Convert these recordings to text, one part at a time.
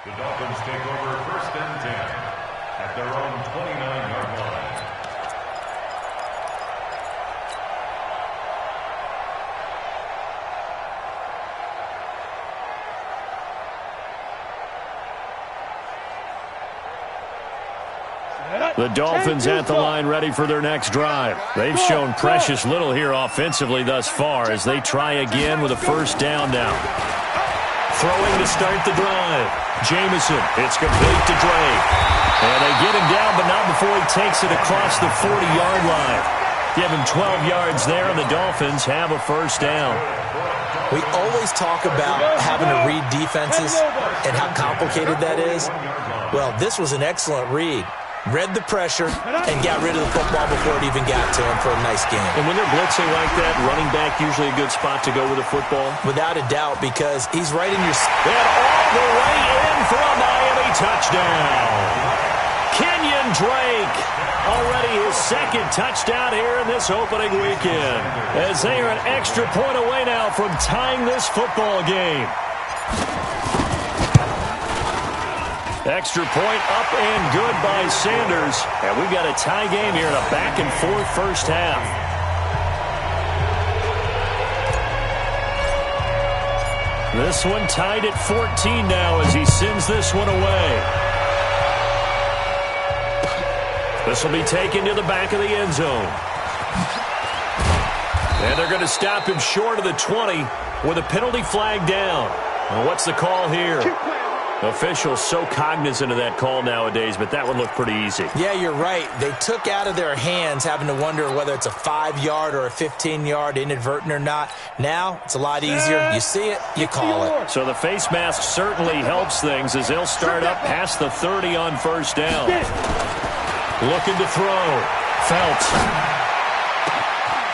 The Dolphins take over 1st and 10 at their own 29-yard line. The Dolphins at the line ready for their next drive. They've shown precious little here offensively thus far as they try again with a 1st down now. Throwing to start the drive. Jamison, it's complete to Drake. And they get him down, but not before he takes it across the 40-yard line. Give him 12 yards there, and the Dolphins have a 1st down. We always talk about having to read defenses and how complicated that is. Well, this was an excellent read. Read the pressure and got rid of the football before it even got to him for a nice game. And when they're blitzing like that, running back usually a good spot to go with the football? Without a doubt, because he's right in your... And all the way in for a Miami touchdown. Kenyon Drake, already his 2nd touchdown here in this opening weekend, as they are an extra point away now from tying this football game. Extra point up and good by Sanders. And we've got a tie game here in a back-and-forth 1st half. This one tied at 14 now as he sends this one away. This will be taken to the back of the end zone. And they're going to stop him short of the 20 with a penalty flag down. Well, what's the call here? Officials so cognizant of that call nowadays, but that would look pretty easy. Yeah, you're right. They took out of their hands having to wonder whether it's a 5-yard or a 15-yard inadvertent or not. Now, it's a lot easier. You see it, you call it. So the face mask certainly helps things as they'll start up past the 30 on 1st down. Looking to throw. Phelps.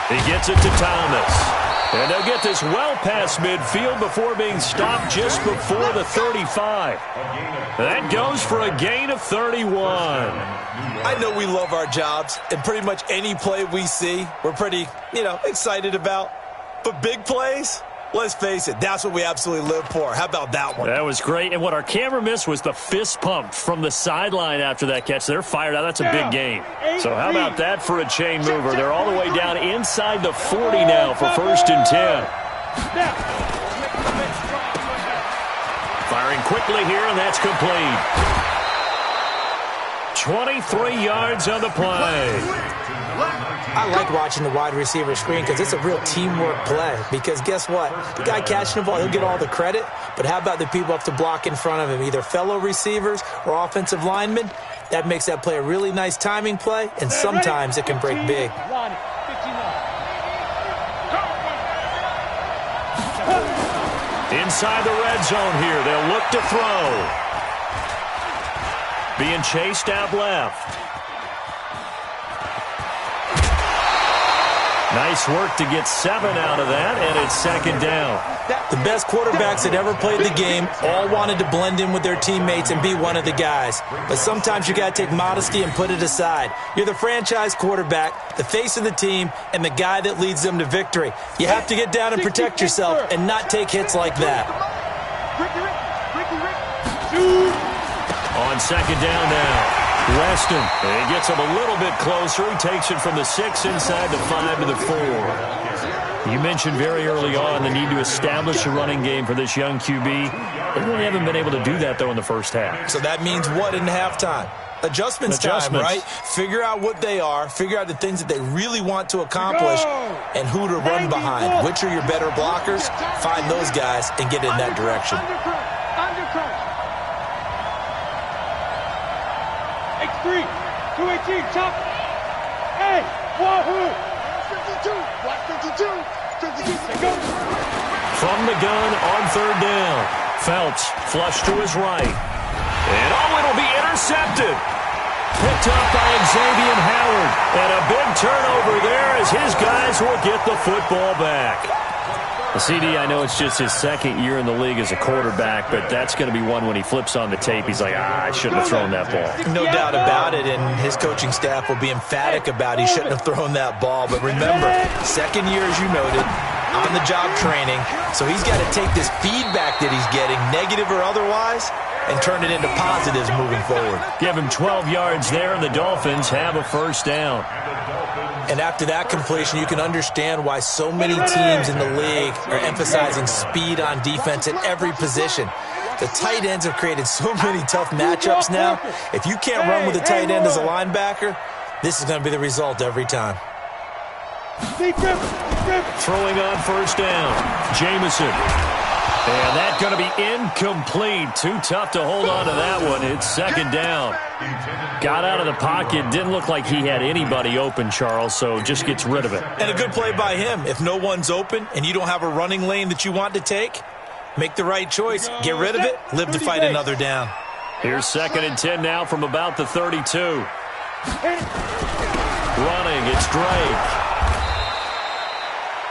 He gets it to Thomas. And they'll get this well past midfield before being stopped just before the 35. That goes for a gain of 31. I know we love our jobs, and pretty much any play we see, we're pretty, excited about. But big plays, let's face it, that's what we absolutely live for. How about that one? That was great. And what our camera missed was the fist pump from the sideline after that catch. They're fired out. That's a big gain. So how about that for a chain mover? They're all the way down inside the 40 now for 1st and 10. Firing quickly here, and that's complete. 23 yards on the play. I like watching the wide receiver screen because it's a real teamwork play. Because guess what? The guy catching the ball, he'll get all the credit. But how about the people up to block in front of him, either fellow receivers or offensive linemen? That makes that play a really nice timing play, and sometimes it can break big. Inside the red zone here, they'll look to throw. Being chased out left. Nice work to get 7 out of that, and it's 2nd down. The best quarterbacks that ever played the game all wanted to blend in with their teammates and be one of the guys. But sometimes you got to take modesty and put it aside. You're the franchise quarterback, the face of the team, and the guy that leads them to victory. You have to get down and protect yourself and not take hits like that. On 2nd down now. Weston, he gets him a little bit closer. He takes it from the 6 inside the 5 to the 4. You mentioned very early on the need to establish a running game for this young QB. They really haven't been able to do that, though, in the 1st half. So that means what in halftime? Adjustments time, right? Figure out what they are, figure out the things that they really want to accomplish, and who to run behind. Which are your better blockers? Find those guys and get in that direction. X3, 218, chop. Hey, wahoo. 52, watch 52, 52, go. From the gun on 3rd down. Phelps flush to his right. And it'll be intercepted. Picked up by Xavier Howard. And a big turnover there as his guys will get the football back. The CD, I know it's just his 2nd year in the league as a quarterback, but that's going to be one when he flips on the tape. He's like, I shouldn't have thrown that ball. No doubt about it, and his coaching staff will be emphatic about he shouldn't have thrown that ball. But remember, 2nd year, as you noted, on-the-job training, so he's got to take this feedback that he's getting, negative or otherwise, and turn it into positives moving forward. Give him 12 yards there, and the Dolphins have a first down. And after that completion, you can understand why so many teams in the league are emphasizing speed on defense at every position. The tight ends have created so many tough matchups now. If you can't run with a tight end as a linebacker, this is going to be the result every time. Throwing on first down, Jamison. And that's going to be incomplete. Too tough to hold on to that one. It's second down. Got out of the pocket. Didn't look like he had anybody open, Charles, so just gets rid of it. And a good play by him. If no one's open and you don't have a running lane that you want to take, make the right choice. Get rid of it. Live to fight another down. Here's 2nd and 10 now from about the 32. Running, it's Drake.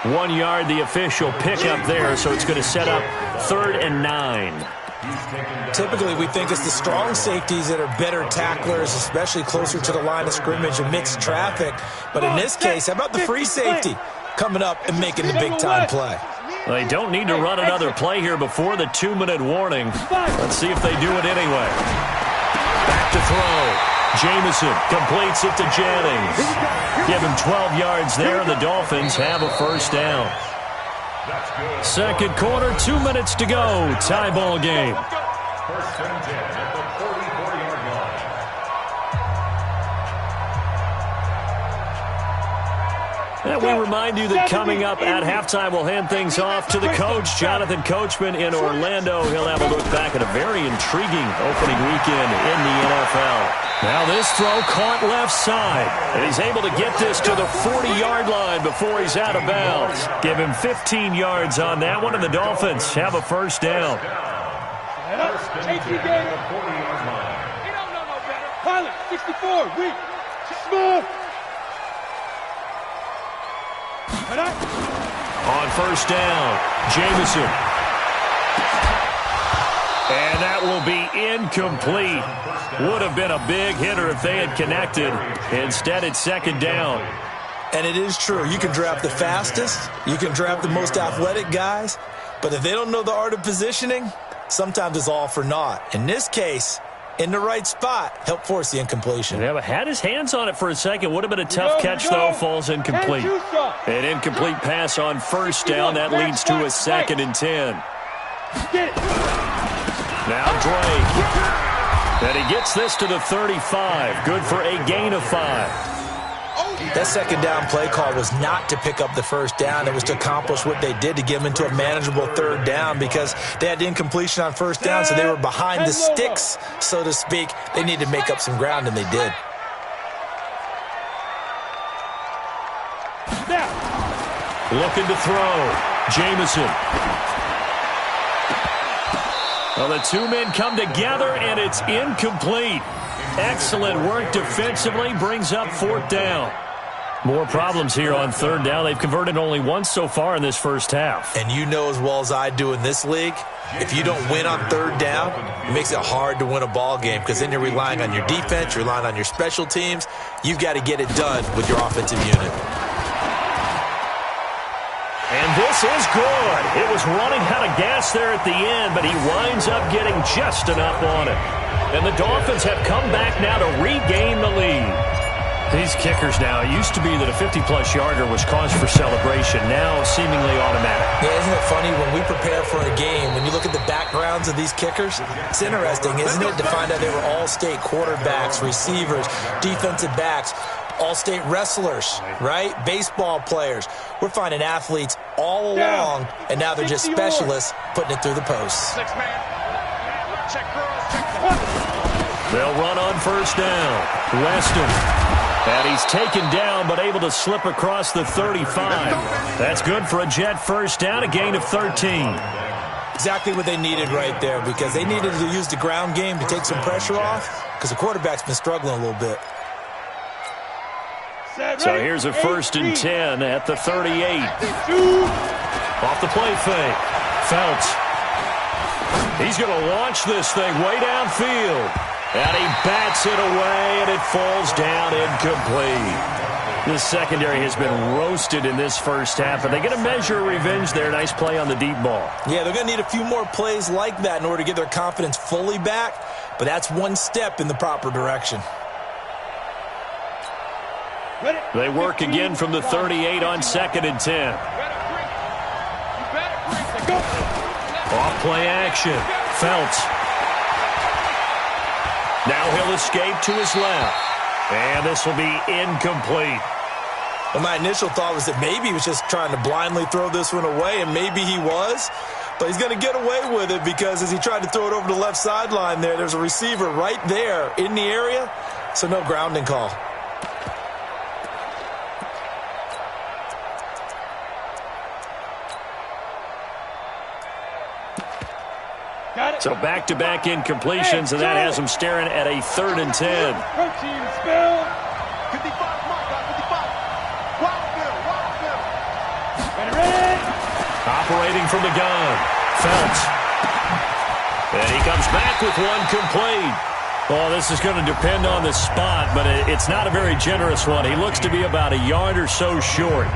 1 yard, the official pickup there, so it's going to set up 3rd and 9. Typically, we think it's the strong safeties that are better tacklers, especially closer to the line of scrimmage and mixed traffic. But in this case, how about the free safety coming up and making the big-time play? They don't need to run another play here before the 2-minute warning. Let's see if they do it anyway. Back to throw. Jamison completes it to Jennings. Give him 12 yards there, and the Dolphins have a first down. Second quarter, 2 minutes to go. Tie ball game. 1st and 10 at the 44-yard line. And we remind you that coming up at halftime, we'll hand things off to the coach, Jonathan Coachman in Orlando. He'll have a look back at a very intriguing opening weekend in the NFL. Now this throw caught left side, and he's able to get this to the 40-yard line before he's out of bounds. Give him 15 yards on that one, and the Dolphins have a first down. Take you game. He don't know no better. Pilot, 64, weak. Small. On first down, Jamison. And that will be incomplete. Would have been a big hitter if they had connected. Instead, it's second down. And it is true. You can draft the fastest. You can draft the most athletic guys. But if they don't know the art of positioning, sometimes it's all for naught. In this case, in the right spot, help force the incompletion. Yeah, but had his hands on it for a second. Would have been a tough catch, though. Falls incomplete. An incomplete pass on first down. That leads to a 2nd and 10. Now Drake. And he gets this to the 35. Good for a gain of 5. That second down play call was not to pick up the first down. It was to accomplish what they did, to get them into a manageable 3rd down, because they had incompletion on first down, so they were behind the sticks, so to speak. They needed to make up some ground, and they did. Looking to throw. Jamison. Well, the two men come together, and it's incomplete. Excellent work defensively, brings up 4th down. More problems here on 3rd down. They've converted only once so far in this first half. And you know as well as I do in this league, if you don't win on 3rd down, it makes it hard to win a ball game, because then you're relying on your defense, you're relying on your special teams. You've got to get it done with your offensive unit. And this is good. It was running out of gas there at the end, but he winds up getting just enough on it. And the Dolphins have come back now to regain the lead. These kickers now, it used to be that a 50-plus yarder was cause for celebration, now seemingly automatic. Yeah, isn't it funny when we prepare for a game, when you look at the backgrounds of these kickers, it's interesting, isn't it, to find out they were all-state quarterbacks, receivers, defensive backs, all-state wrestlers, right? Baseball players. We're finding athletes all along, and now they're just specialists putting it through the posts. They'll run on first down. Weston. And he's taken down, but able to slip across the 35. That's good for a Jet first down, a gain of 13. Exactly what they needed right there, because they needed to use the ground game to take some pressure off, because the quarterback's been struggling a little bit. So here's a 1st and 10 at the 38. Off the play fake. Phelps. He's going to launch this thing way downfield. And he bats it away, and it falls down incomplete. This secondary has been roasted in this first half. Are they going to measure revenge there? Nice play on the deep ball. Yeah, they're going to need a few more plays like that in order to get their confidence fully back, but that's one step in the proper direction. They work again from the 38 on 2nd and 10. Off play action. Felts. Now he'll escape to his left. And this will be incomplete. Well, my initial thought was that maybe he was just trying to blindly throw this one away, and maybe he was. But he's going to get away with it because as he tried to throw it over the left sideline there's a receiver right there in the area, so no grounding call. So back-to-back incompletions, and that has him staring at a 3rd and 10. Protein spill. 55, ready. Operating from the gun. Felts. And he comes back with one complete. Well, this is going to depend on the spot, but it's not a very generous one. He looks to be about a yard or so short.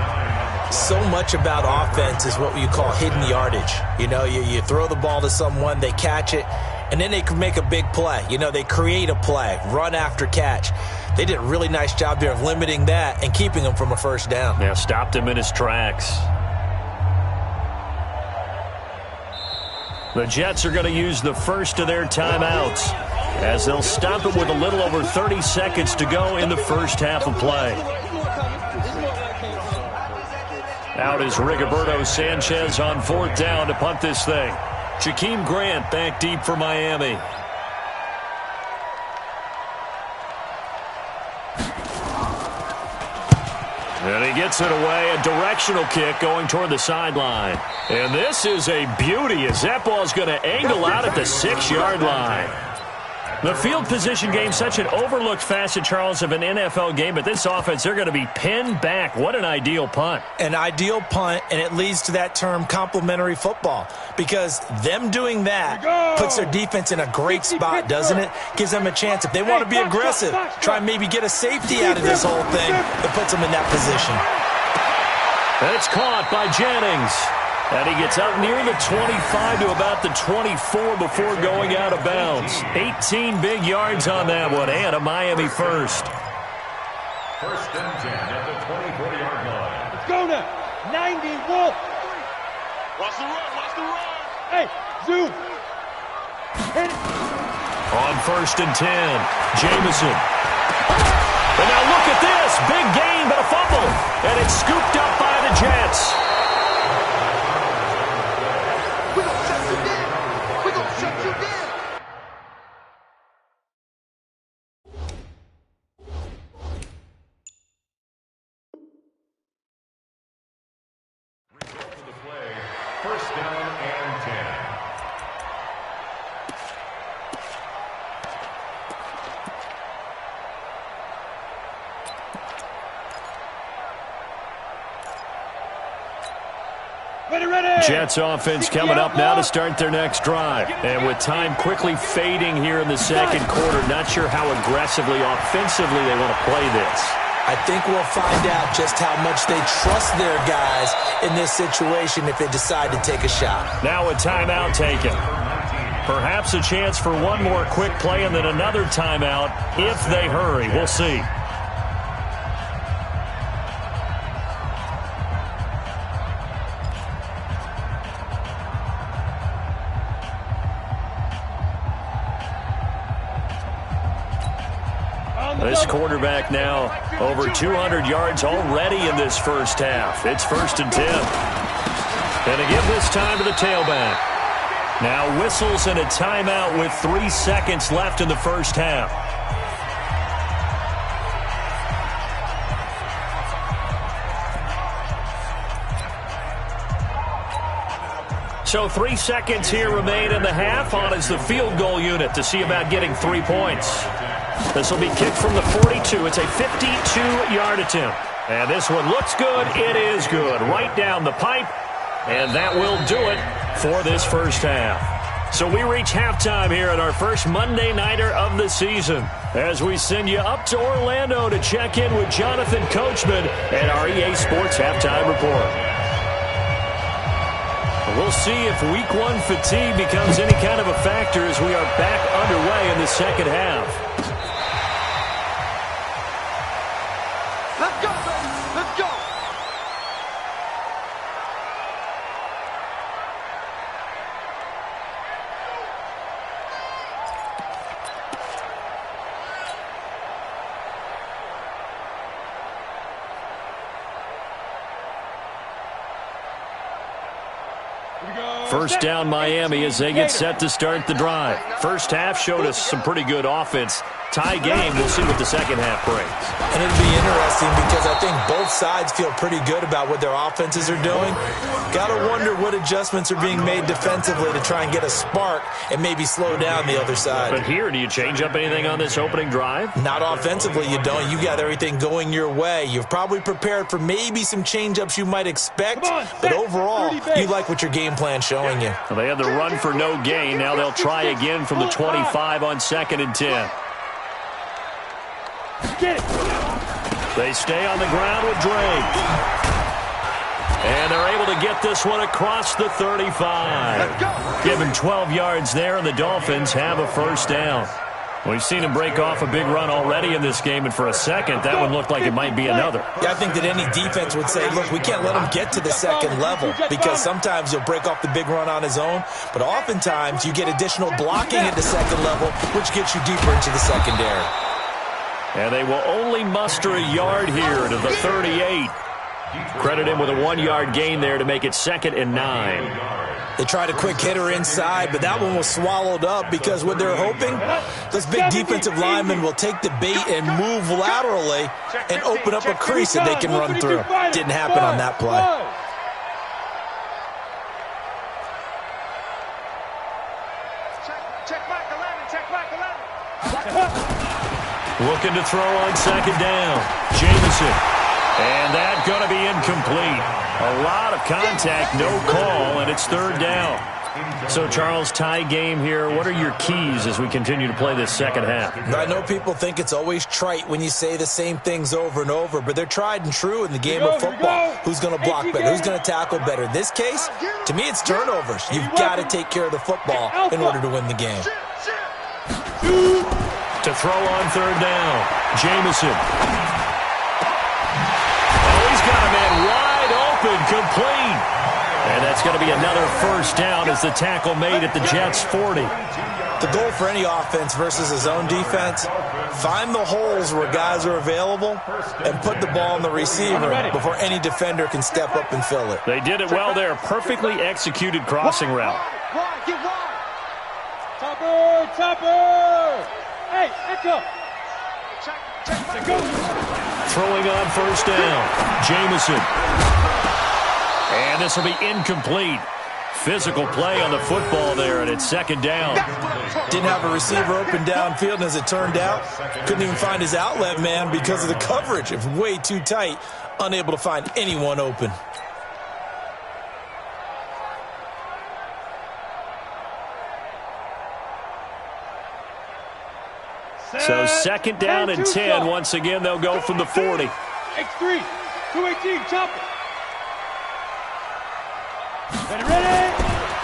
So much about offense is what you call hidden yardage. You know, you throw the ball to someone, they catch it, and then they can make a big play. You know, they create a play, run after catch. They did a really nice job there of limiting that and keeping him from a first down. Yeah, stopped him in his tracks. The Jets are going to use the first of their timeouts as they'll stop it with a little over 30 seconds to go in the first half of play. Out is Rigoberto Sanchez on 4th down to punt this thing. Jakeem Grant back deep for Miami. And he gets it away, a directional kick going toward the sideline. And this is a beauty as that ball's going to angle out at the 6-yard line. The field position game, such an overlooked facet, Charles, of an NFL game, but this offense, they're going to be pinned back. What an ideal punt. An ideal punt, and it leads to that term complementary football, because them doing that puts their defense in a great spot, doesn't it? Gives them a chance. If they want to be aggressive, try and maybe get a safety out of this whole thing, it puts them in that position. That's caught by Jennings. And he gets out near the 25 to about the 24 before going out of bounds. 18 big yards on that one, and a Miami first. First and 10 at the 24-yard line. Let's go now. 90, Wolf. Watch the run, watch the run. Hey, zoom. Hit it. On 1st and 10, Jameson. And now look at this. Big gain, but a fumble. And it's scooped up by the Jets. First down and 10. Ready. Jets offense coming up now to start their next drive. And with time quickly fading here in the second quarter, not sure how aggressively, offensively they want to play this. I think we'll find out just how much they trust their guys in this situation if they decide to take a shot. Now a timeout taken. Perhaps a chance for one more quick play and then another timeout if they hurry. We'll see. This quarterback now over 200 yards already in this first half. It's 1st and 10. And to give this time to the tailback. Now whistles and a timeout with 3 seconds left in the first half. So 3 seconds here remain in the half. On is the field goal unit to see about getting 3 points. This will be kicked from the 42. It's a 52-yard attempt. And this one looks good. It is good. Right down the pipe. And that will do it for this first half. So we reach halftime here at our first Monday Nighter of the season as we send you up to Orlando to check in with Jonathan Coachman and our EA Sports Halftime Report. We'll see if Week 1 fatigue becomes any kind of a factor as we are back underway in the second half. Let's go, baby. Let's go. First down Miami as they get set to start the drive. First half showed us some pretty good offense. Tie game, we'll see what the second half brings. And it'll be interesting because I think both sides feel pretty good about what their offenses are doing. Got to wonder what adjustments are being made defensively to try and get a spark and maybe slow down the other side. But here, do you change up anything on this opening drive? Not offensively, you don't. You got everything going your way. You've probably prepared for maybe some change-ups you might expect, but overall, you like what your game plan's showing you. Well, they had the run for no gain. Now they'll try again from the 25 on 2nd and 10. They stay on the ground with Drake. And they're able to get this one across the 35. Given 12 yards there, and the Dolphins have a first down. We've seen him break off a big run already in this game, and for a second, that one looked like it might be another. Yeah, I think that any defense would say, look, we can't let him get to the second level because sometimes he'll break off the big run on his own, but oftentimes you get additional blocking at the second level, which gets you deeper into the secondary. And they will only muster a yard here to the 38. Credit him with a 1-yard gain there to make it 2nd and 9. They tried a quick hitter inside, but that one was swallowed up because what they're hoping, those big defensive linemen will take the bait and move laterally and open up a crease that they can run through. Didn't happen on that play. Check back 11. Check back 11. Looking to throw on 2nd down. Jameson. And that's going to be incomplete. A lot of contact, no call, and it's 3rd down. So, Charles, tie game here. What are your keys as we continue to play this second half? I know people think it's always trite when you say the same things over and over, but they're tried and true in the game of football. Who's going to block better? Who's going to tackle better? In this case, to me, it's turnovers. You've got to take care of the football in order to win the game. To throw on 3rd down, Jameson. Got a man wide open, complete. And that's going to be another first down as the tackle made at the Jets' 40. The goal for any offense versus a zone defense, find the holes where guys are available and put the ball on the receiver before any defender can step up and fill it. They did it well there. Perfectly executed crossing route. Get wide. Topper. Hey, echo. Check back. Throwing on 1st down, Jameson. And this will be incomplete. Physical play on the football there, and it's 2nd down. Didn't have a receiver open downfield, and as it turned out, couldn't even find his outlet man because of the coverage. It was way too tight, unable to find anyone open. So 2nd down and 10. Once again, they'll go from the 40. X3, 218, chopper. Ready.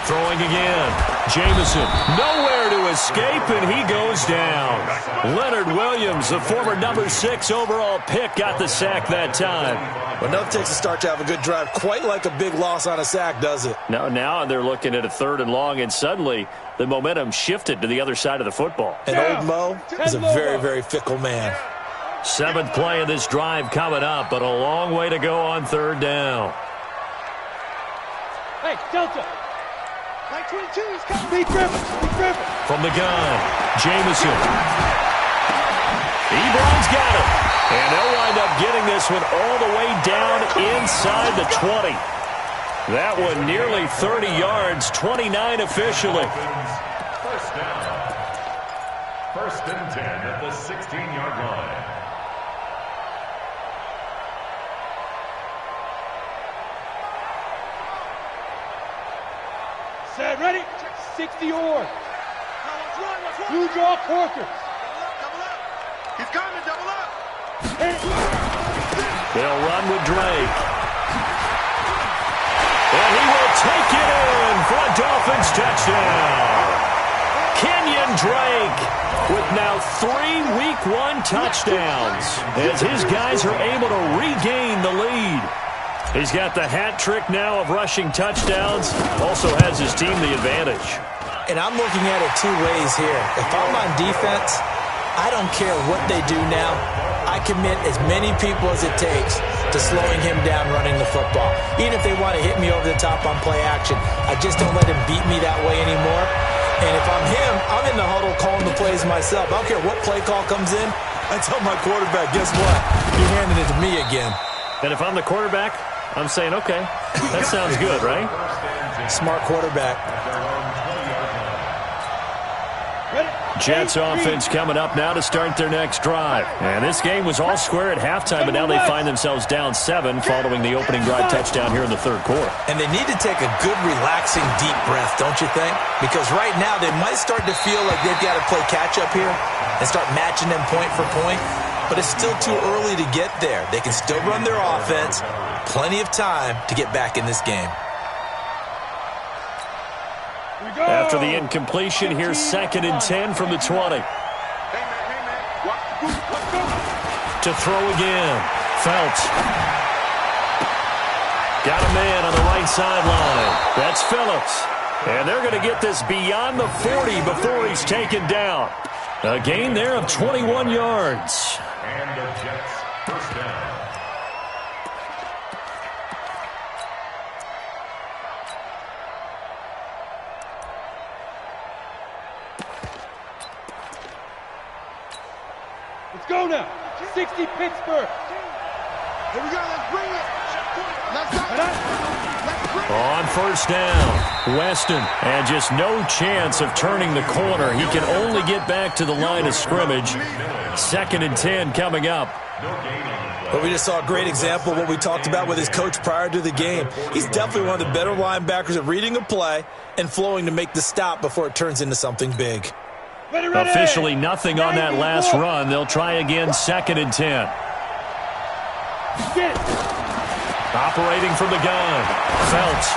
Throwing again. Jameson, nowhere to escape, and he goes down. Leonard Williams, the former number 6 overall pick, got the sack that time. Well, enough takes a start to have a good drive, quite like a big loss on a sack, does it? No, now they're looking at a 3rd and long, and suddenly the momentum shifted to the other side of the football. And old Mo is a very, very fickle man. 7th play of this drive coming up, but a long way to go on 3rd down. Hey, Delta. Line 22 is coming. Speed driven. From the gun, Jameson. Ebron's got it. And they'll wind up getting this one all the way down inside the 20. That one nearly 30 yards, 29 officially. First down. 1st and 10 at the 16-yard line. Set, ready. 60 or. Blue jaw corker. He's coming, double up. They'll run with Drake. And he will take it in for a Dolphins touchdown. Kenyon Drake with now 3 Week 1 touchdowns as his guys are able to regain the lead. He's got the hat trick now of rushing touchdowns, also has his team the advantage. And I'm looking at it 2 ways here. If I'm on defense, I don't care what they do now. I commit as many people as it takes to slowing him down running the football. Even if they want to hit me over the top on play action, I just don't let him beat me that way anymore. And if I'm him, I'm in the huddle calling the plays myself. I don't care what play call comes in. I tell my quarterback, guess what? You're handing it to me again. And if I'm the quarterback, I'm saying, okay, that sounds good, right? Smart quarterback. Jets offense coming up now to start their next drive. And this game was all square at halftime, but now they find themselves down 7 following the opening drive touchdown here in the third quarter. And they need to take a good, relaxing, deep breath, don't you think? Because right now they might start to feel like they've got to play catch-up here and start matching them point for point. But it's still too early to get there. They can still run their offense. Plenty of time to get back in this game. After the incompletion, here's 2nd and 10 from the 20. To throw again. Phelps. Got a man on the right sideline. That's Phillips. And they're going to get this beyond the 40 before he's taken down. A gain there of 21 yards. And the Jets first down. Let's go now. 60 Pittsburgh. Here we go, let's bring it. Let's go. Let's bring it. On first down, Weston, and just no chance of turning the corner. He can only get back to the line of scrimmage. 2nd and 10 coming up. But we just saw a great example of what we talked about with his coach prior to the game. He's definitely one of the better linebackers at reading a play and flowing to make the stop before it turns into something big. Officially nothing on that last run. They'll try again, 2nd and 10. Operating from the gun. Phelps.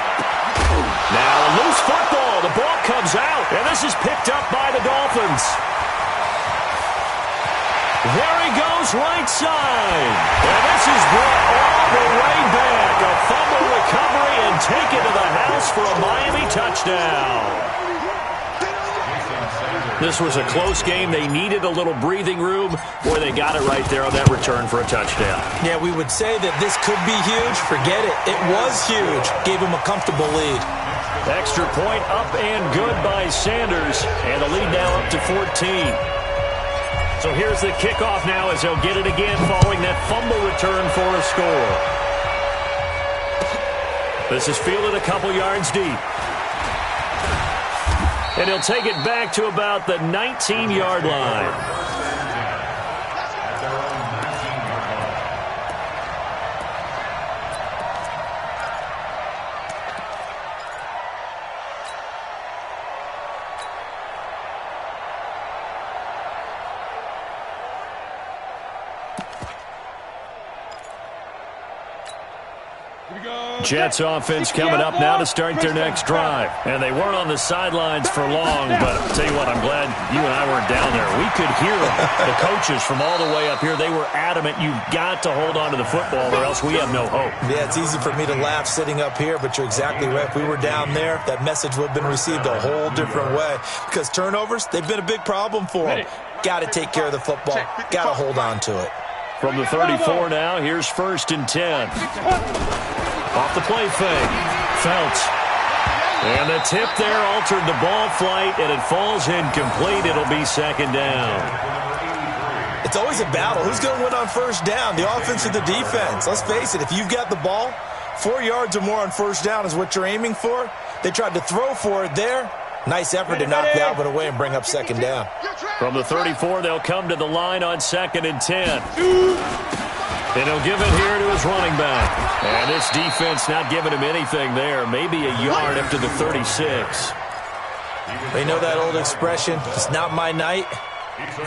Now a loose football. The ball comes out, and this is picked up by the Dolphins. There he goes, right side. And this is brought all the way back. A fumble recovery and taken to the house for a Miami touchdown. This was a close game. They needed a little breathing room. Boy, they got it right there on that return for a touchdown. Yeah, we would say that this could be huge. Forget it. It was huge. Gave him a comfortable lead. Extra point up and good by Sanders. And the lead now up to 14. So here's the kickoff now as they'll get it again following that fumble return for a score. This is fielded a couple yards deep. And he'll take it back to about the 19-yard line. Jets offense coming up now to start their next drive. And they weren't on the sidelines for long, but I'll tell you what, I'm glad you and I weren't down there. We could hear them. The coaches from all the way up here, they were adamant, you've got to hold on to the football or else we have no hope. Yeah, it's easy for me to laugh sitting up here, but you're exactly right. If we were down there, that message would have been received a whole different way. Because turnovers, they've been a big problem for them. Got to take care of the football. Got to hold on to it. From the 34 now, here's 1st and 10. Off the play fake. Phelps. And the tip there altered the ball flight, and it falls incomplete. It'll be 2nd down. It's always a battle. Who's going to win on first down, the offense or the defense? Let's face it, if you've got the ball, 4 yards or more on first down is what you're aiming for. They tried to throw for it there. Nice effort to knock Dalvin away and bring up 2nd down. From the 34, they'll come to the line on 2nd and 10. And he'll give it here to his running back. And this defense not giving him anything there. Maybe a yard after the 36. But you know that old expression, it's not my night?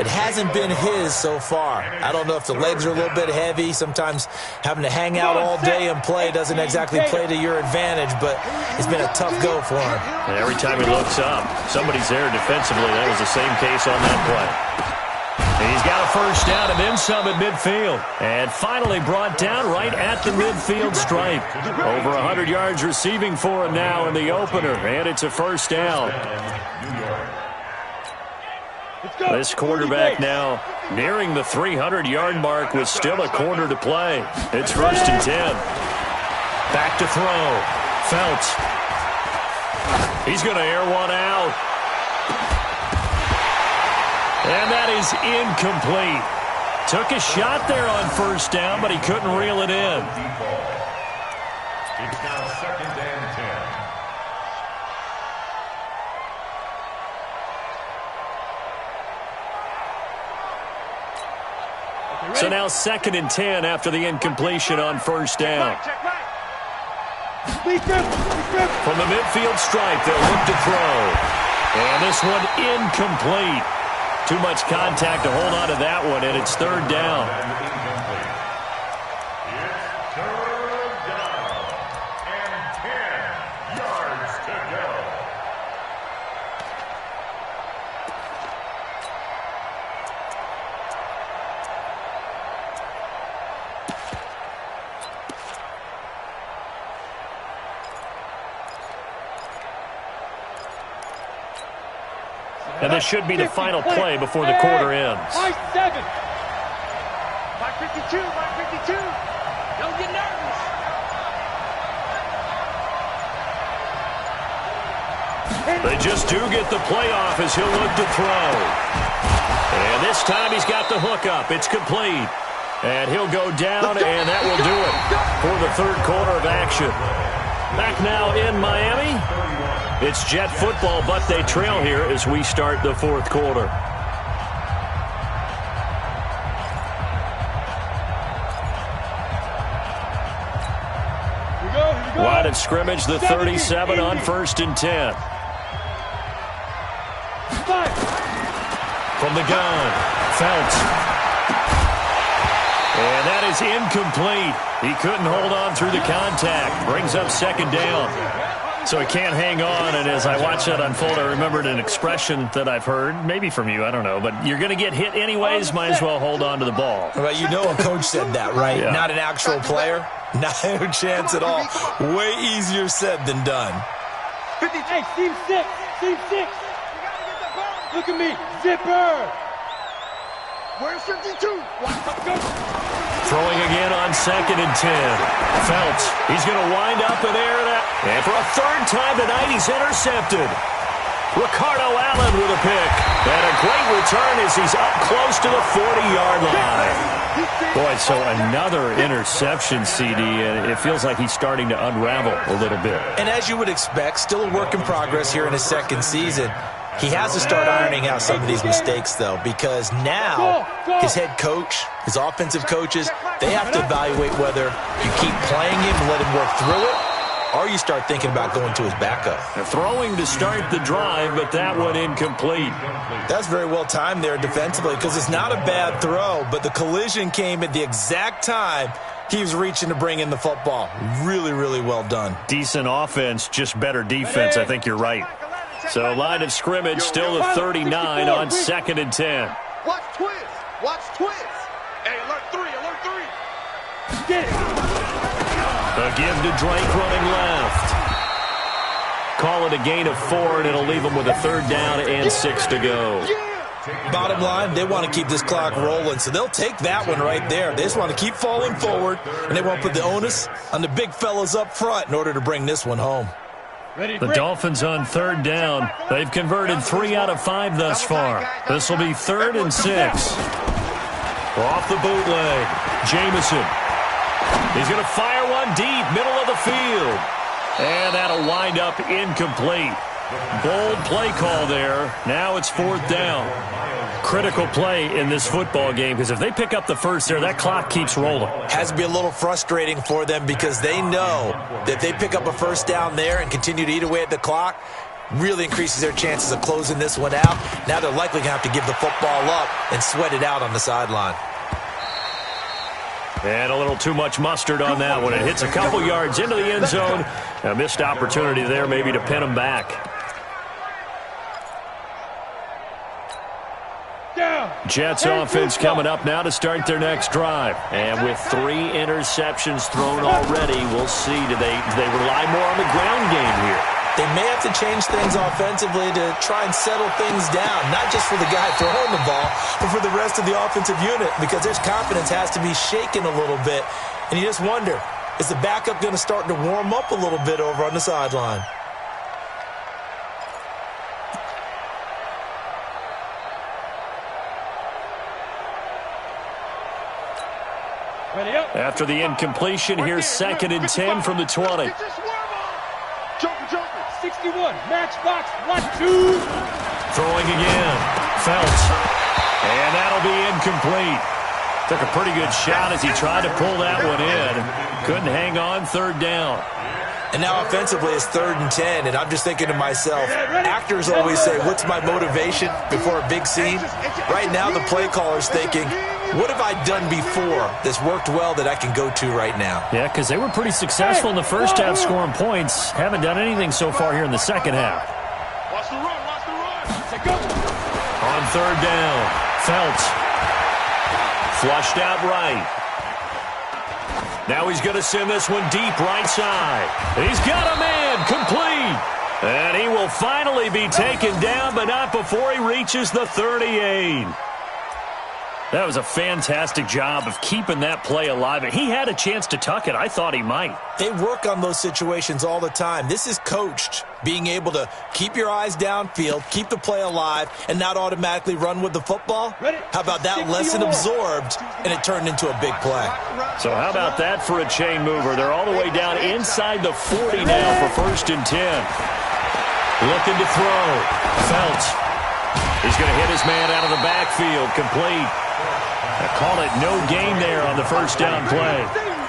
It hasn't been his so far. I don't know if the legs are a little bit heavy. Sometimes having to hang out all day and play doesn't exactly play to your advantage, but it's been a tough go for him. And every time he looks up, somebody's there defensively. That was the same case on that play. And he's got a first down and then some at midfield. And finally brought down right at the midfield stripe. Over 100 yards receiving for him now in the opener. And it's a first down. This quarterback now nearing the 300-yard mark with still a quarter to play. It's 1st and 10. Back to throw. Phelps. He's going to air one out. And that is incomplete. Took a shot there on first down, but he couldn't reel it in. It's now 2nd and 10. So now 2nd and 10 after the incompletion on first down. From the midfield stripe, they'll look to throw. And this one incomplete. Too much contact to hold on to that one, and it's 3rd down. It's 3rd down and 10 yards to go. And this should be the final play before the quarter ends. 5-7. 552, 552. Don't get nervous. They just do get the playoff as he'll look to throw. And this time he's got the hook up. It's complete. And he'll go down, and that will do it for the 3rd quarter of action. Back now in Miami. It's Jet football, but they trail here as we start the 4th quarter. Here we go. Line of scrimmage, the 37 on 1st and 10. From the gun, Phelps. And that is incomplete. He couldn't hold on through the contact. Brings up 2nd down. So he can't hang on, and as I watch that unfold, I remembered an expression that I've heard, maybe from you, I don't know, but you're going to get hit anyways, might as well hold on to the ball. Well, you know a coach said that, right? Yeah. Not an actual player. Not a chance at all. Way easier said than done. Hey, team 6. Team 6. Look at me. Zipper. Where's 52? Throwing again on 2nd and 10. Phelps, he's going to wind up and air that. And for a 3rd time tonight, he's intercepted. Ricardo Allen with a pick. And a great return as he's up close to the 40-yard line. Boy, so another interception, CD, and it feels like he's starting to unravel a little bit. And as you would expect, still a work in progress here in his 2nd season. He has to start ironing out some of these mistakes, though, because now his head coach, his offensive coaches, they have to evaluate whether you keep playing him and let him work through it, or you start thinking about going to his backup. They're throwing to start the drive, but that one incomplete. That's very well timed there defensively because it's not a bad throw, but the collision came at the exact time he was reaching to bring in the football. Really, really well done. Decent offense, just better defense. I think you're right. So line of scrimmage still the 39 on 2nd and 10. Watch twist. Watch twist. Hey, alert 3. Alert 3. Get it. A give to Drake running left. Call it a gain of 4, and it'll leave them with a 3rd down and 6 to go. Bottom line, they want to keep this clock rolling, so they'll take that one right there. They just want to keep falling forward, and they want to put the onus on the big fellas up front in order to bring this one home. The Dolphins on 3rd down. They've converted 3 out of 5 thus far. This will be 3rd and 6. Off the bootleg, Jamison. He's going to fire one deep, middle of the field. And that'll wind up incomplete. Bold play call there. Now it's 4th down. Critical play in this football game because if they pick up the first there, that clock keeps rolling. Has to be a little frustrating for them because they know that if they pick up a first down there and continue to eat away at the clock, really increases their chances of closing this one out. Now they're likely going to have to give the football up and sweat it out on the sideline. And a little too much mustard on that one. It hits a couple yards into the end zone. A missed opportunity there maybe to pin them back. Jets offense coming up now to start their next drive. And with 3 interceptions thrown already, we'll see. Do they rely more on the ground game here? They may have to change things offensively to try and settle things down, not just for the guy throwing the ball, but for the rest of the offensive unit, because their confidence has to be shaken a little bit. And you just wonder, is the backup going to start to warm up a little bit over on the sideline? After the incompletion, here's 2nd and 10 from the 20. 61, matchbox, 1-2. Throwing again. Phelps. And that'll be incomplete. Took a pretty good shot as he tried to pull that one in. Couldn't hang on, 3rd down. And now offensively it's 3rd and 10, and I'm just thinking to myself, actors always say, what's my motivation before a big scene? Right now the play caller's thinking, what have I done before that's worked well that I can go to right now? Yeah, because they were pretty successful in the first half scoring points. Haven't done anything so far here in the second half. Watch the run, watch the run. On 3rd down, Phelps. Flushed out right. Now he's going to send this one deep right side. He's got a man, complete. And he will finally be taken down, but not before he reaches the 38. That was a fantastic job of keeping that play alive. And he had a chance to tuck it. I thought he might. They work on those situations all the time. This is coached, being able to keep your eyes downfield, keep the play alive, and not automatically run with the football. How about that lesson absorbed, and it turned into a big play? So how about that for a chain mover? They're all the way down inside the 40 now for 1st and 10. Looking to throw. Phelps. He's going to hit his man out of the backfield. Complete. I call it no gain there on the 1st down play.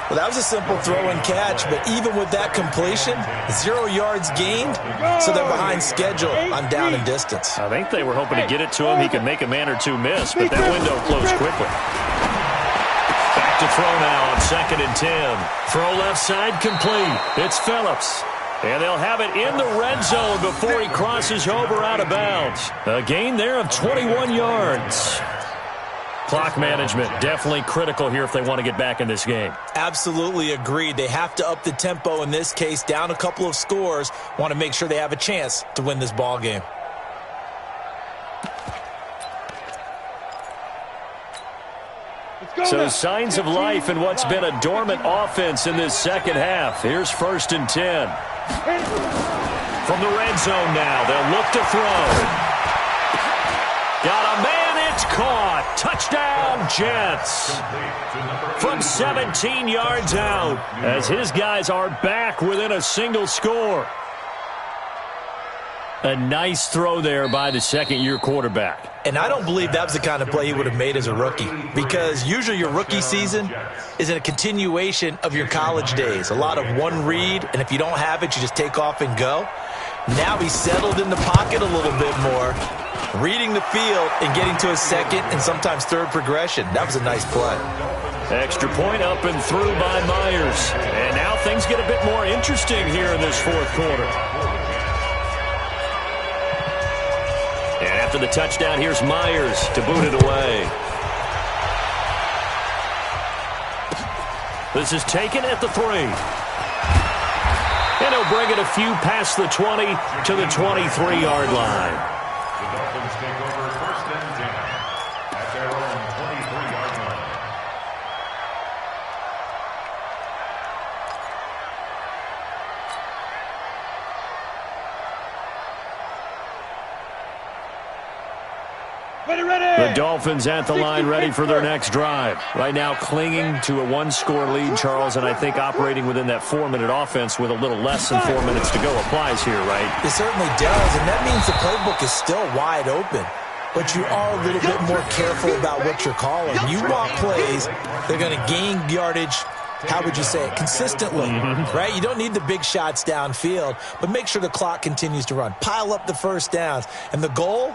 Well, that was a simple throw and catch, but even with that completion, 0 yards gained, so they're behind schedule on down and distance. I think they were hoping to get it to him. He could make a man or two miss, but that window closed quickly. Back to throw now on 2nd and 10. Throw left side complete. It's Phillips. And they'll have it in the red zone before he crosses over out of bounds. A gain there of 21 yards. Clock management definitely critical here if they want to get back in this game. Absolutely agreed. They have to up the tempo in this case, down a couple of scores, want to make sure they have a chance to win this ball game. So signs of life in what's been a dormant offense in this second half. Here's 1st and 10. From the red zone now, they'll look to throw. Got a man, it's caught. Touchdown, Jets. From 17 yards out, as his guys are back within a single score. A nice throw there by the second-year quarterback. And I don't believe that was the kind of play he would have made as a rookie, because usually your rookie season is a continuation of your college days. A lot of one read, and if you don't have it, you just take off and go. Now he's settled in the pocket a little bit more, reading the field and getting to a second and sometimes third progression. That was a nice play. Extra point up and through by Myers. And now things get a bit more interesting here in this 4th quarter. And after the touchdown, here's Myers to boot it away. This is taken at the 3. And he'll bring it a few past the 20 to the 23-yard line. The Dolphins take over 1st and 10 at their own 23-yard line. The Dolphins at the line, ready for their next drive. Right now clinging to a 1-score lead, Charles, and I think operating within that 4-minute offense with a little less than 4 minutes to go applies here, right? It certainly does, and that means the playbook is still wide open. But you are a little bit more careful about what you're calling. You want plays that are going to gain yardage how would you say it, consistently, right? You don't need the big shots downfield, but make sure the clock continues to run. Pile up the first downs. And the goal,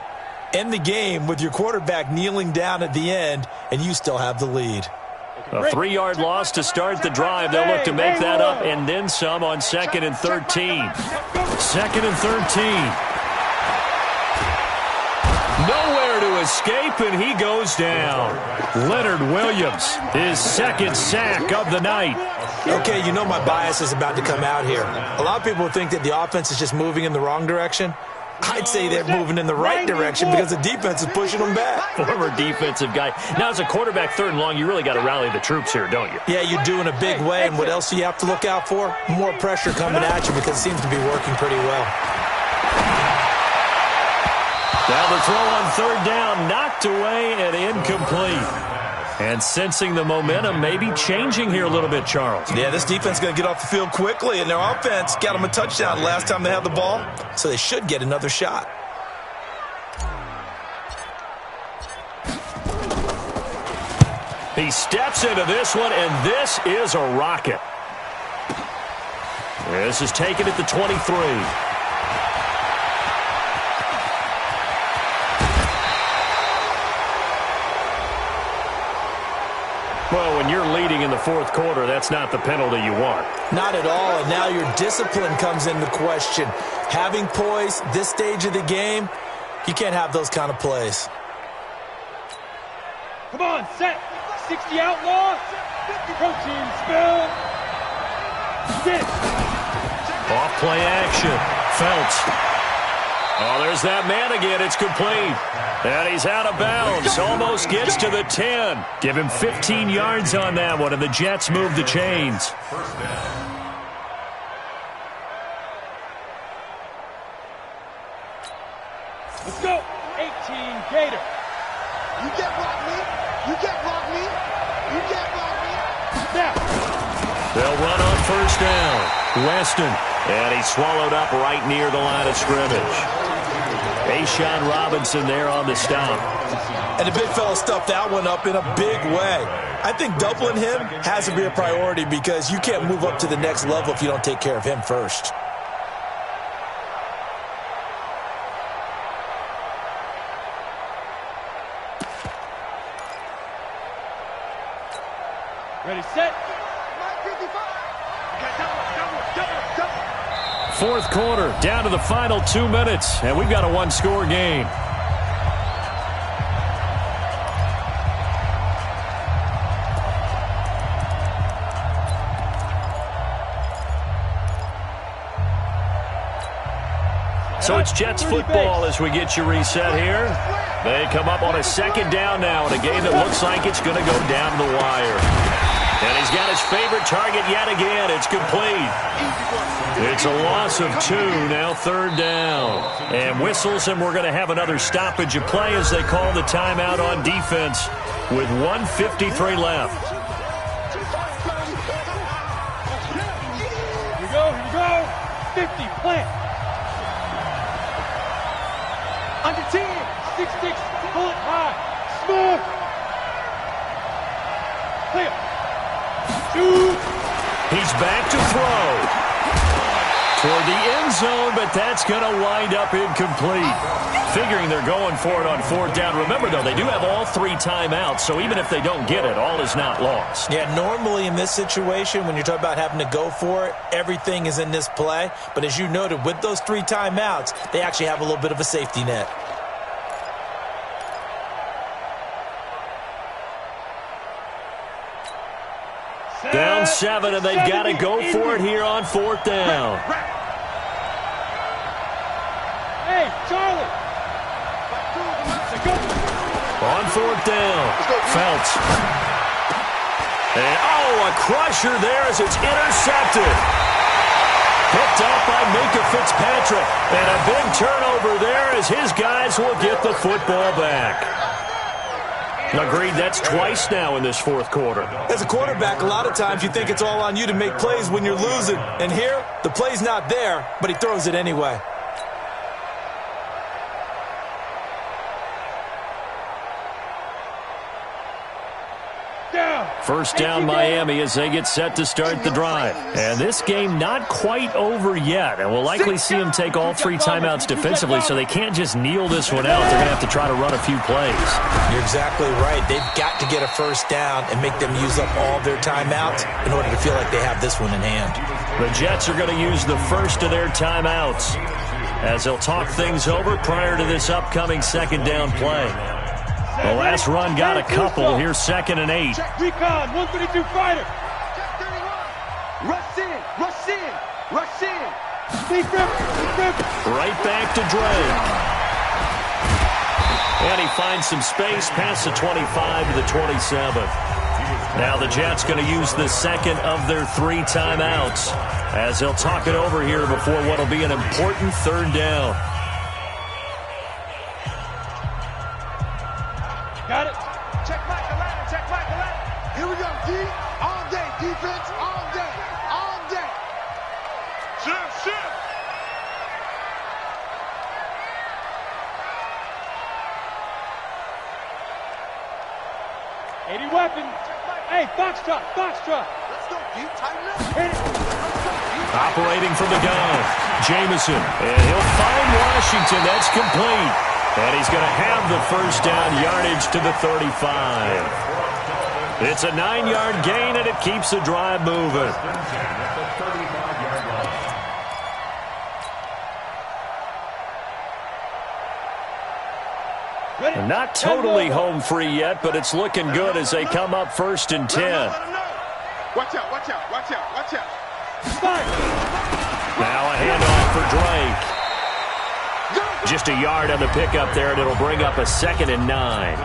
end the game with your quarterback kneeling down at the end, and you still have the lead. A 3-yard loss to start the drive. They'll look to make that up and then some on 2nd and 13. 2nd and 13. Nowhere to escape, and he goes down. Leonard Williams, his 2nd sack of the night. Okay, you know my bias is about to come out here. A lot of people think that the offense is just moving in the wrong direction. I'd say they're moving in the right direction because the defense is pushing them back. Former defensive guy. Now, as a quarterback, 3rd and long, you really got to rally the troops here, don't you? Yeah, you do in a big way. And what else do you have to look out for? More pressure coming at you because it seems to be working pretty well. Now the throw on 3rd down, knocked away and incomplete. And sensing the momentum maybe changing here a little bit, Charles. Yeah, this defense is going to get off the field quickly, and their offense got them a touchdown last time they had the ball, so they should get another shot. He steps into this one, and this is a rocket. This is taken at the 23. Well, when you're leading in the 4th quarter, that's not the penalty you want. Not at all, and now your discipline comes into question. Having poise this stage of the game, you can't have those kind of plays. Come on, set. 60 outlaw. Protein spill. Sit. Off play action. Phelps. Oh, there's that man again. It's complete. And he's out of bounds. Almost gets to the 10. Give him 15 yards on that one, and the Jets move the chains. Let's go. 18 Gator. You can't block me. You can't block me. You can't block me. Now. They'll run on 1st down. Weston. And he's swallowed up right near the line of scrimmage. Ashawn Robinson there on the stop. And the big fella stuffed that one up in a big way. I think doubling him has to be a priority because you can't move up to the next level if you don't take care of him first. Ready, set. 4th quarter, down to the final 2 minutes, and we've got a 1-score game. So it's Jets football as we get you reset here. They come up on a 2nd down now in a game that looks like it's going to go down the wire. And he's got his favorite target yet again. It's complete. It's a loss of 2, now 3rd down. And whistles, and we're going to have another stoppage of play as they call the timeout on defense with 1:53 left. Here we go. 50, plant. Under 10, 6-6, pull it high. Smooth. Clear. Shoot. He's back to throw. Toward the end zone, but that's going to wind up incomplete. Figuring they're going for it on 4th down. Remember, though, they do have all 3 timeouts, so even if they don't get it, all is not lost. Yeah, normally in this situation, when you're talking about having to go for it, everything is in this play. But as you noted, with those 3 timeouts, they actually have a little bit of a safety net. Down 7, and they've got to go for it here on 4th down. Hey, Charlie. On 4th down, Phelps. And, a crusher there as it's intercepted. Picked up by Minka Fitzpatrick. And a big turnover there as his guys will get the football back. Agreed, that's twice now in this 4th quarter. As a quarterback, a lot of times you think it's all on you to make plays when you're losing. And here, the play's not there, but he throws it anyway. Down. First down Miami as they get set to start the drive. And this game not quite over yet. And we'll likely see them take all 3 timeouts defensively, so they can't just kneel this one out. They're going to have to try to run a few plays. You're exactly right. They've got to get a first down and make them use up all their timeouts in order to feel like they have this one in hand. The Jets are going to use the first of their timeouts as they'll talk things over prior to this upcoming second down play. The last run got a couple. Here's 2nd and 8. Check recon, 132 fighter. Rush in, rush in, rush in. Right back to Drake. And he finds some space past the 25 to the 27. Now the Jets going to use the second of their 3 timeouts as they'll talk it over here before what will be an important third down. Got it. Check Mike the ladder, check Mike the ladder. Here we go, D. All day, defense, all day, all day. Shift. 80 weapons. Hey, Foxtrot. Let's go, D. Tighten up. Hit it. Operating from the gun, Jamison, and he'll find Washington. That's complete. And he's going to have the first down, yardage to the 35. It's a 9-yard gain, and it keeps the drive moving. And not totally home free yet, but it's looking good as they come up 1st and 10. Watch out. Now a handoff for Drake. Just a yard on the pickup there, and it'll bring up a 2nd and 9.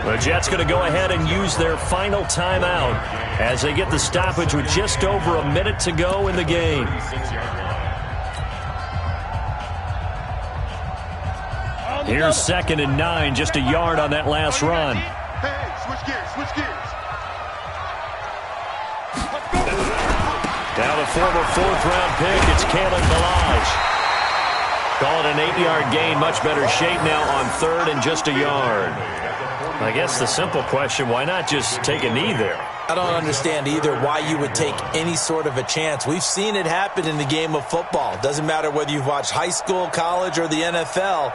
The Jets going to go ahead and use their final timeout as they get the stoppage with just over a minute to go in the game. Here's 2nd and 9, just a yard on that last run. Hey, switch gears. Now the former 4th-round pick, it's Kalen Ballage. Call it an 8-yard gain, much better shape now on 3rd and just a yard. I guess the simple question, why not just take a knee there? I don't understand either why you would take any sort of a chance. We've seen it happen in the game of football. Doesn't matter whether you've watched high school, college, or the NFL.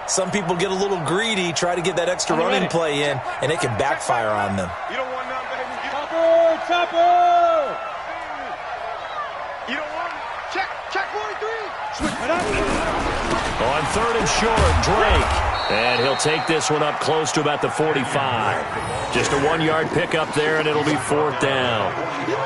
Some people get a little greedy, try to get that extra running play in, and it can backfire on them. You don't want none, baby. Chopper! You don't want it. Check 43. Switch. On 3rd and short, Drake. And he'll take this one up close to about the 45. Just a 1-yard pickup there, and it'll be 4th down.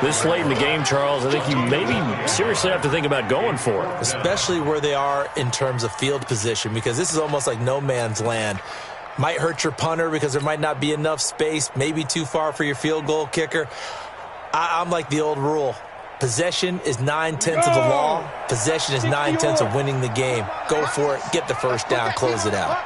This late in the game, Charles, I think you maybe seriously have to think about going for it. Especially where they are in terms of field position, because this is almost like no man's land. Might hurt your punter because there might not be enough space, maybe too far for your field goal kicker. I'm like the old rule. Possession is 9/10 of the law. Possession is 9/10 of winning the game. Go for it. Get the first down. Close it out.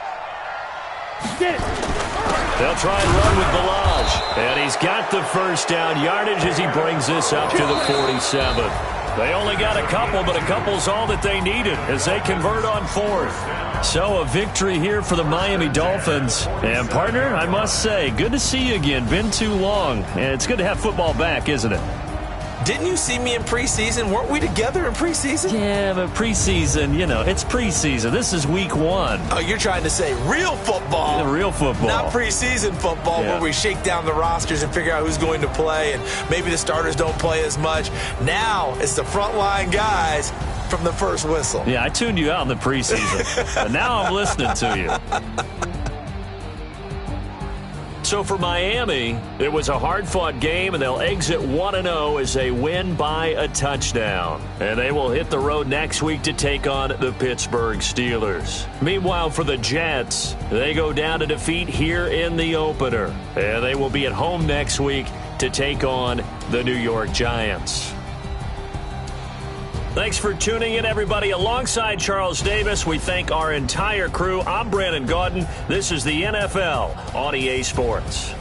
They'll try and run with Ballage. And he's got the first down yardage as he brings this up to the 47. They only got a couple, but a couple's all that they needed as they convert on 4th. So a victory here for the Miami Dolphins. And, partner, I must say, good to see you again. Been too long. And it's good to have football back, isn't it? Didn't you see me in preseason? Weren't we together in preseason? Yeah, but preseason, you know, it's preseason. This is week 1. Oh, you're trying to say real football. Yeah, real football. Not preseason football where we shake down the rosters and figure out who's going to play, and maybe the starters don't play as much. Now it's the frontline guys from the first whistle. Yeah, I tuned you out in the preseason. But now I'm listening to you. So for Miami, it was a hard-fought game, and they'll exit 1-0 as they win by a touchdown. And they will hit the road next week to take on the Pittsburgh Steelers. Meanwhile, for the Jets, they go down to defeat here in the opener. And they will be at home next week to take on the New York Giants. Thanks for tuning in, everybody. Alongside Charles Davis, we thank our entire crew. I'm Brandon Gaudin. This is the NFL on EA Sports.